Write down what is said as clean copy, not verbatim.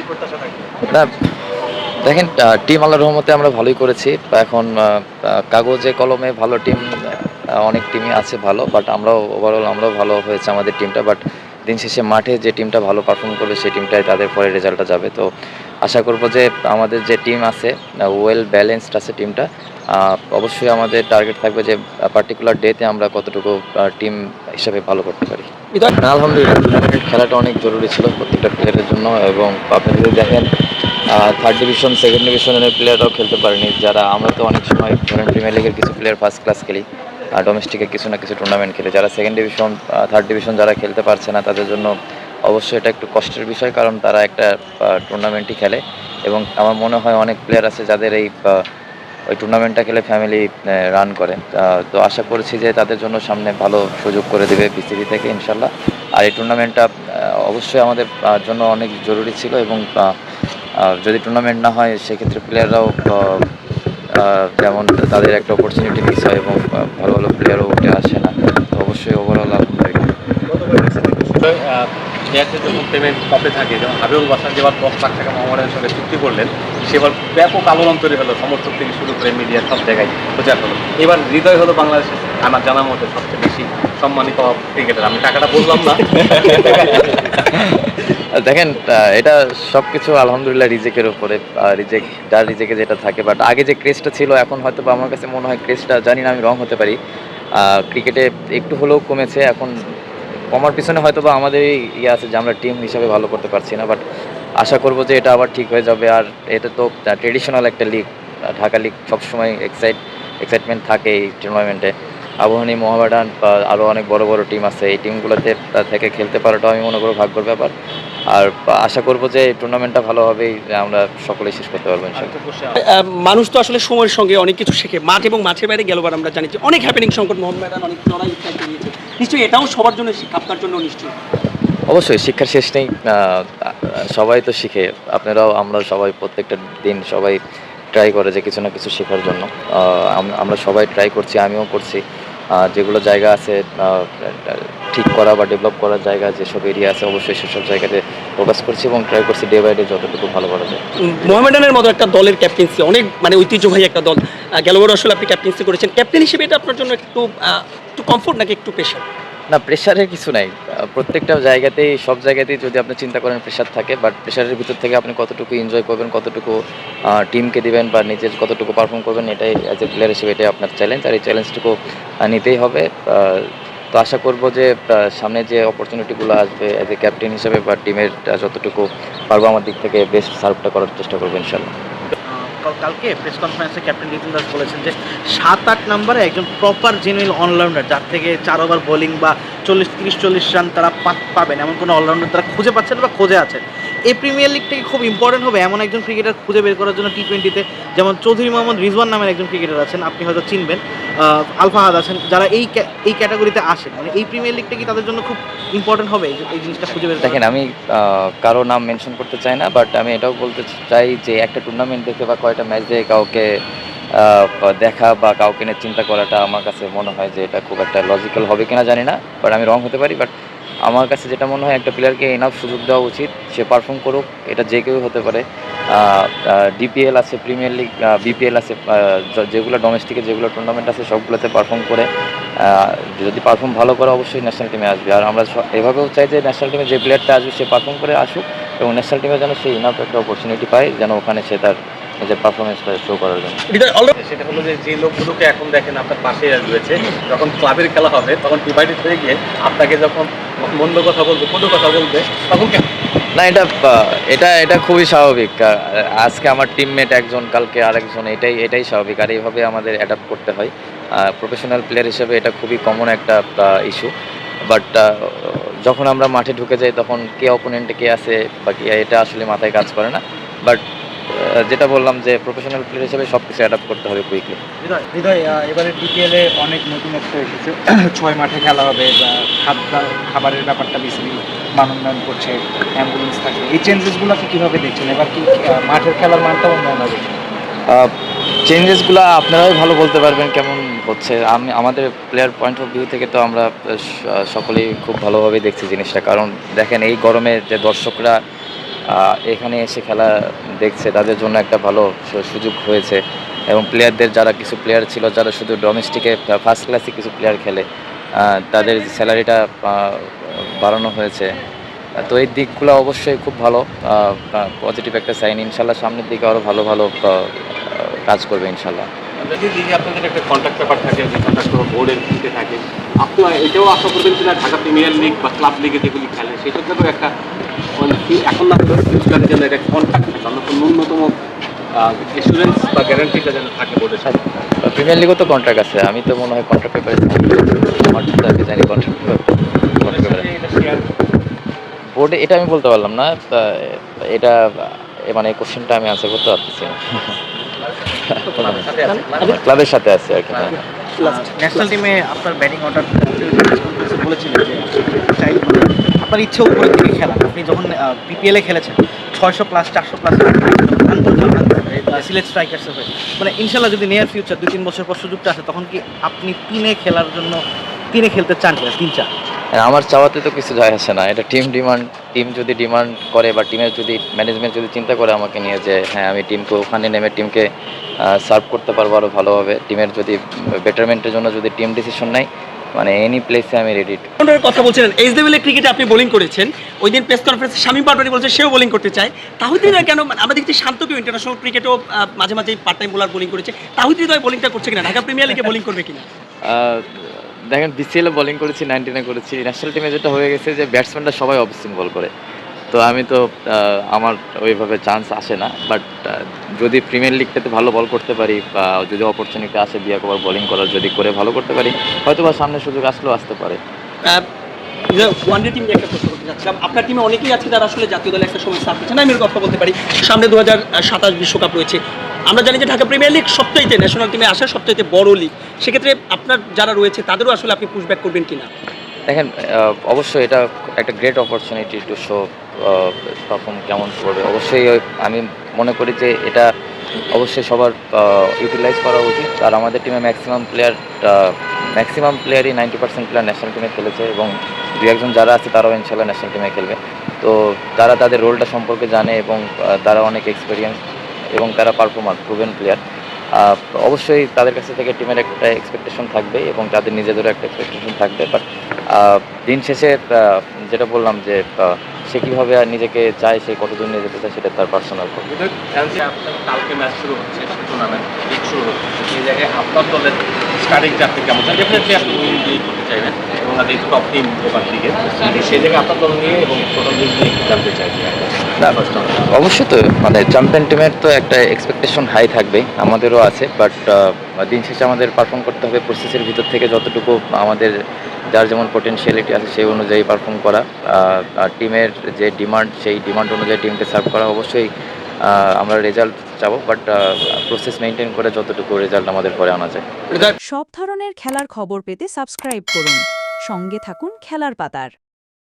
প্রত্যাশা থাকবে? না, দেখেন টিম আল্লাহর রহমতে আমরা ভালোই করেছি। এখন কাগজে কলমে ভালো টিম অনেক টিমই আছে ভালো। বাট আমরাও ভালো হয়েছে আমাদের টিমটা। বাট দিন শেষে মাঠে যে টিমটা ভালো পারফর্ম করবে সেই টিমটাই তাদের পরে রেজাল্টটা যাবে। তো আশা করব যে আমাদের যে টিম আছে ওয়েল ব্যালেন্সড আছে টিমটা। অবশ্যই আমাদের টার্গেট থাকবে যে পার্টিকুলার ডেতে আমরা কতটুকু টিম হিসাবে ভালো করতে পারি। না, আলহামদুলিল্লাহ টুর্নামেন্টের খেলাটা অনেক জরুরি ছিল প্রত্যেকটা প্লেয়ারের জন্য এবং আপনি যদি দেখেন থার্ড ডিভিশন, সেকেন্ড ডিভিশনের প্লেয়াররাও খেলতে পারেনি। যারা আমরা তো অনেক সময় ধরেন প্রিমিয়ার লিগের কিছু প্লেয়ার ফার্স্ট ক্লাস খেলি, ডোমেস্টিকে কিছু না কিছু টুর্নামেন্ট খেলে। যারা সেকেন্ড ডিভিশন, থার্ড ডিভিশন যারা খেলতে পারছে না তাদের জন্য অবশ্যই এটা একটু কষ্টের বিষয়, কারণ তারা একটা টুর্নামেন্টই খেলে এবং আমার মনে হয় অনেক প্লেয়ার আছে যাদের ওই টুর্নামেন্টটা খেলে ফ্যামিলি রান করে। তো আশা করছি যে তাদের জন্য সামনে ভালো সুযোগ করে দেবে বিসিবি থেকে ইনশাল্লাহ। আর এই টুর্নামেন্টটা অবশ্যই আমাদের জন্য অনেক জরুরি ছিল এবং যদি টুর্নামেন্ট না হয় সেক্ষেত্রে প্লেয়াররাও যেমন তাদের একটা অপরচুনিটি মিস হয় এবং ভালো ভালো প্লেয়ারও উঠে আসে না। তো অবশ্যই ওভারঅল আলহামদুলিল্লাহ। প্লেয়ারদের যখন পেমেন্ট কপে থাকে, যেমন হাবিবুল বাসার যেবার 10 লাখ টাকা মোহামেডানের সঙ্গে চুক্তি করলেন, সেবার ব্যাপক আলোড়ন তৈরি হলো, সমর্থক থেকে শুরু করে মিডিয়া সব জায়গায় প্রচার হলো। এবার হৃদয় হলো বাংলাদেশের আমার জানার মধ্যে সবচেয়ে বেশি সম্মানিত ক্রিকেটার। আমি টাকাটা বললাম না। দেখেন এটা সবকিছু আলহামদুলিল্লাহ রিজেকের উপরে। রিজেকে যেটা থাকে, বাট আগে যে ক্রেজটা ছিল এখন হয়তো বা আমার কাছে মনে হয় ক্রেজটা, জানি না আমি রং হতে পারি, ক্রিকেটে একটু হলেও কমেছে। এখন কমার পিছনে হয়তো বা আমাদের ইয়ে আছে যে আমরা টিম হিসাবে ভালো করতে পারছি না। বাট আশা করব যে এটা আবার ঠিক হয়ে যাবে। আর এটা তো ট্রেডিশনাল একটা লিগ, ঢাকা লিগ সবসময় এক্সাইটমেন্ট থাকে এই টুর্নামেন্টে। আবাহনী, মোহামেডান বা আরও অনেক বড় বড় টিম আছে, এই টিমগুলোতে থেকে খেলতে পারাটাও আমি মনে করব ভাগ্যের ব্যাপার। আর আশা করব যে এই টুর্নামেন্টটা ভালোভাবেই আমরা সকলেই শেষ করতে পারবো ইনশাআল্লাহ। মানুষ তো আসলে সময়ের সঙ্গে অনেক কিছু শেখে। মাঠ এবং মাঠের বাইরে গেলবার আমরা জানি যে অনেক হ্যাপেনিং সংকট মোহামেডান অনেক লড়াই নিয়েছে। নিশ্চয়ই এটাও সবার জন্য শিক্ষা, আপনার জন্য নিশ্চয়ই। অবশ্যই শিক্ষার শেষ নেই। সবাই তো শিখে, আপনারাও আমরাও সবাই প্রত্যেকটা দিন সবাই ট্রাই করে যে কিছু না কিছু শেখার জন্য। আমরা সবাই ট্রাই করছি, আমিও করছি। যেগুলো জায়গা আছে ঠিক করা বা ডেভেলপ করার জায়গা, যেসব এরিয়া আছে অবশ্যই সেসব জায়গাতে ফোকাস করছি এবং ট্রাই করছি ডে বাই ডে যতটুকু ভালো করা যায়। মোহামেডানের মতো একটা দলের ক্যাপ্টেন্সি অনেক ঐতিহ্যবাহী একটা দল। গেলবার আসলে আপনি ক্যাপ্টেন্সি করেছেন, ক্যাপ্টেন হিসেবে এটা আপনার জন্য একটু কমফোর্ট নাকি একটু প্রেশার? না, প্রেশারের কিছু নাই। প্রত্যেকটা জায়গাতেই, সব জায়গাতেই যদি আপনি চিন্তা করেন প্রেশার থাকে, বাট প্রেশারের ভিতর থেকে আপনি কতটুকু এনজয় করবেন, কতটুকু টিমকে দিবেন বা নিজের কতটুকু পারফর্ম করবেন, এটাই অ্যাজ এ প্লেয়ার হিসেবে এটাই আপনার চ্যালেঞ্জ। আর এই চ্যালেঞ্জটুকু নিতেই হবে। তো আশা করব যে সামনে যে অপরচুনিটিগুলো আসবে অ্যাজ এ ক্যাপ্টেন হিসেবে বা টিমের যতটুকু পারবো আমার দিক থেকে বেস্ট সার্ভটা করার চেষ্টা করবো ইনশাল্লাহ। কালকে প্রেস কনফারেন্সে ক্যাপ্টেন লিটন দাস বলেছেন যে 7-8 নম্বরে একজন প্রপার জেনুইন অলরাউন্ডার, যার থেকে 4 ওভার বোলিং বা 30-40 রান তারা পাবেন এমন কোনো অলরাউন্ডার তারা খুঁজে পাচ্ছেন বা খুঁজে আছেন। এই প্রিমিয়ার লিগ থেকে খুব ইম্পর্টেন্ট হবে এমন একজন ক্রিকেটার খুঁজে বের করার জন্য টি-20তে, যেমন চৌধুরী মোহাম্মদ রিজওয়ান নামের একজন ক্রিকেটার আছেন, আপনি হয়তো চিনবেন, আলফাহাদ আছেন, যারা এই ক্যাটাগরিতে আসেন। মানে এই প্রিমিয়ার লিগটা কি তাদের জন্য খুব ইম্পর্টেন্ট হবে এই জিনিসটা খুঁজে বের? দেখেন, আমি কারো নাম মেনশন করতে চাই না, বাট আমি এটাও বলতে চাই যে একটা টুর্নামেন্ট দেখে বা কয়টা ম্যাচ দেখে কাউকে দেখা বা কাউকে নিয়ে চিন্তা করাটা আমার কাছে মনে হয় যে এটা খুব একটা লজিক্যাল হবে কিনা জানি না, বাট আমি রং হতে পারি। বাট আমার কাছে যেটা মনে হয় একটা প্লেয়ারকে এনাফ সুযোগ দেওয়া উচিত, সে পারফর্ম করুক। এটা যে কেউ হতে পারে। ডিপিএল আছে, প্রিমিয়ার লিগ, বিপিএল আছে, যেগুলো ডোমেস্টিকে যেগুলো টুর্নামেন্ট আছে সবগুলোতে পারফর্ম করে যদি পারফর্ম ভালো করে অবশ্যই ন্যাশনাল টিমে আসবে। আর আমরা এভাবেও চাই যে ন্যাশনাল টিমে যে প্লেয়ারটা আসবে সে পারফর্ম করে আসুক এবং ন্যাশনাল টিমে যেন সে ইনাফ একটা অপরচুনিটি পায়, যেন ওখানে সে তার নিজের পারফরমেন্সটা শো করার জন্য। সেটা হলো যে লোকগুলোকে এখন দেখেন আপনার পাশে রয়েছে, যখন ক্লাবের খেলা হবে তখন ডিভাইডেড হয়ে গিয়ে আপনাকে যখন মন্দ কথা বলবে, কোনো কথা বলবে, তখন না, এটা খুবই স্বাভাবিক। আজকে আমার টিমমেট একজন, কালকে আরেকজন, এটাই স্বাভাবিক। আর এইভাবে আমাদের অ্যাডাপ্ট করতে হয়। প্রফেশনাল প্লেয়ার হিসেবে এটা খুবই কমন একটা ইস্যু। বাট যখন আমরা মাঠে ঢুকে যাই তখন কে অপোনেন্টে কে আছে বা কি, এটা আসলে মাথায় কাজ করে না। বাট যেটা বললাম যে প্রফেশনাল প্লেয়ার হিসেবে সব কিছু অ্যাডাপ্ট করতে হবে কুইকলি। হৃদয়, এবারে বিপিএলে অনেক নতুনত্ব এসেছে। 6 মাঠে খেলা হবে, খাবারের ব্যাপারটা বিসিবি মানোন্নয়ন করছে, অ্যাম্বুলেন্স থাকবে। এই চেঞ্জেসগুলোকে কীভাবে দেখছেন? এবার কি মাঠের খেলার মানটাও উন্নয়ন হবে? চেঞ্জেসগুলো আপনারাই ভালো বলতে পারবেন কেমন হচ্ছে। আমাদের প্লেয়ার পয়েন্ট অফ ভিউ থেকে তো আমরা সকলেই খুব ভালোভাবে দেখছি জিনিসটা। কারণ দেখেন, এই গরমে যে দর্শকরা এখানে এসে খেলা দেখছে, তাদের জন্য একটা ভালো সুযোগ হয়েছে। এবং প্লেয়ারদের যারা কিছু প্লেয়ার ছিল যারা শুধু ডোমেস্টিকে ফার্স্ট ক্লাসে কিছু প্লেয়ার খেলে, তাদের স্যালারিটা বাড়ানো হয়েছে। তো এই দিকগুলো অবশ্যই খুব ভালো, পজিটিভ একটা সাইন। ইনশাল্লাহ সামনের দিকে আরও ভালো ভালো কাজ করবে ইনশাল্লাহ। যদি লিগে আপনাদের একটা কন্ট্রাক্ট ব্যাপার থাকে, যে কন্ট্রাক্ট বোর্ডের ভিত্তিতে থাকে, আপনি এটাও আশা করবেন কিনা ঢাকা প্রিমিয়ার লিগ বা ক্লাব লিগে যেগুলি খেলে সেটার জন্য একটা এখন না হলেও ফিউচারের জন্য একটা কন্ট্রাক্ট থাকে, অন্য ন্যূনতম ইন্স্যুরেন্স বা গ্যারান্টিটা যেন থাকে বোর্ডের সাথে। প্রিমিয়ার লিগও তো কন্ট্রাক্ট আছে, আমি তো মনে হয় কন্ট্রাক্ট পেপারে আমার তো আমি জানি কন্ট্রাক্ট পেপারে বোর্ডে, এটা আমি বলতে পারলাম না। এটা মানে এই কোশ্চেনটা আমি আনসার করতে পারতেছি না। ক্লাবের সাথে আছে আর কি। হ্যাঁ। ন্যাশনাল টিমে আপনার ব্যাটিং অর্ডার বলেছিলেন যে আপনার ইচ্ছে উপরের দিকে খেলা। আপনি যখন বিপিএলে খেলেছেন 600+ 400+ সিলেট স্ট্রাইকার্সের হয়ে, মানে ইনশাল্লাহ যদি নিয়ার ফিউচার 2-3 বছর পর সুযোগটা আসে তখন কি আপনি তিনে খেলার জন্য তিনে খেলতে চান কিনা? 3-4 আমার চাওয়াতে তো কিছু যায় আসে না, এটা টিম ডিমান্ড। টিম যদি ডিমান্ড করে বা টিমের যদি ম্যানেজমেন্ট যদি চিন্তা করে আমাকে নিয়ে যে হ্যাঁ আমি টিমকে ওখানে নেমে টিমকে সার্ভ করতে পারবো আরও ভালোভাবে, টিমের যদি বেটারমেন্টের জন্য যদি টিম ডিসিশন নেয়, মানে এনি প্লেসে আমি রেডি। কথা বলছিলেন এইচ লেভেলের ক্রিকেটে আপনি বোলিং করেছেন, ওই দিন প্রেস কনফারেন্সে শামীম পাটোয়ারি বলছে সেও বোলিং করতে চায়। তাহিদ কেন? আমরা দেখছি শান্তকেও ইন্টারন্যাশনাল ক্রিকেটেও মাঝে মাঝে পার্ট টাইম বোলার বোলিং করেছে, তাহিদ বোলিংটা করছে কিনা, ঢাকা প্রিমিয়ার লিগে বোলিং করবে কিনা? দেখেন বিসিএলে বোলিং করেছি, 19-এ করেছি। ন্যাশনাল টিমে যেটা হয়ে গেছে যে ব্যাটসম্যানরা সবাই অফ স্পিন বল করে, তো আমি তো আমার ওইভাবে চান্স আসে না। বাট যদি প্রিমিয়ার লিগটাতে ভালো বল করতে পারি বা যদি অপরচুনিটি আসে বিয়াক ওভার বোলিং করার, যদি করে ভালো করতে পারি, হয়তো বা সামনে সুযোগ আসলেও আসতে পারে। ওয়ানডে টিম নিয়ে একটা প্রশ্ন করতে চাচ্ছিলাম। আপনার টিমে অনেকেই আছে যারা আসলে জাতীয় দলে একটা সময় সাফ করছে না, আমি এর কথা বলতে পারি। সামনে 2027 বিশ্বকাপ রয়েছে। আমরা জানি যে ঢাকা প্রিমিয়ার লিগ সবচাইতে ন্যাশনাল টিমে আসার সবচাইতে বড় লিগ, সেক্ষেত্রে আপনার যারা রয়েছে তাদেরও আসলে আপনি পুশব্যাক করবেন কিনা? দেখেন অবশ্যই এটা একটা great opportunity to show perform কেমন করবে। অবশ্যই আমি মনে করি যে এটা অবশ্যই সবার ইউটিলাইজ করা উচিত। আর আমাদের টিমে ম্যাক্সিমাম প্লেয়ারই 90% প্লেয়ার ন্যাশনাল টিমে খেলেছে এবং 2-1 যারা আছে তারাও ইনশাল্লাহ ন্যাশনাল টিমে খেলবে। তো তারা তাদের রোলটা সম্পর্কে জানে এবং তারা অনেক এক্সপিরিয়েন্স এবং তারা পারফর্মার, প্রুভেন প্লেয়ার। অবশ্যই তাদের কাছে থেকে টিমের একটা এক্সপেকটেশন থাকবে এবং তাদের নিজেদেরও একটা এক্সপেকটেশন থাকবে। বাট দিন শেষে যেটা বললাম যে সে কীভাবে নিজেকে চায়, সে কতদূর নিয়ে যেতে চায়, সেটা তার পার্সোনাল। কালকে ম্যাচ শুরু হচ্ছে, টুর্নামেন্ট লিগ শুরু হচ্ছে, এই জায়গায় আপনার দলের স্টার্টিংটা আপনি কেমন চান? ডেফিনেটলি আপনি উইন দিয়ে করতে চাইবেন এবং তাদের টপ টিম এবার লিগে, সেই জায়গায় আপনার দল নিয়ে এবং টোটাল লিগ নিয়ে একটু জানতে চাইছি। অবশ্যই তো মানে চ্যাম্পিয়ন টিমের তো একটা এক্সপেকটেশন হাই থাকবে, আমাদেরও আছে। বাট দিন শেষে আমাদের পারফর্ম করতে হবে প্রসেসের ভিতর থেকে যতটুকু আমাদের যার যেমন পোটেনশিয়ালিটি আছে সেই অনুযায়ী পারফর্ম করা, টিমের যে ডিমান্ড সেই ডিমান্ড অনুযায়ী টিমকে সার্ভ করা। অবশ্যই আমরা রেজাল্ট চাবো, বাট প্রসেস মেনটেন করে যতটুকু রেজাল্ট আমাদের পরে আনা যায়। সব ধরনের খেলার খবর পেতে সাবস্ক্রাইব করুন, সঙ্গে থাকুন খেলার পাতার।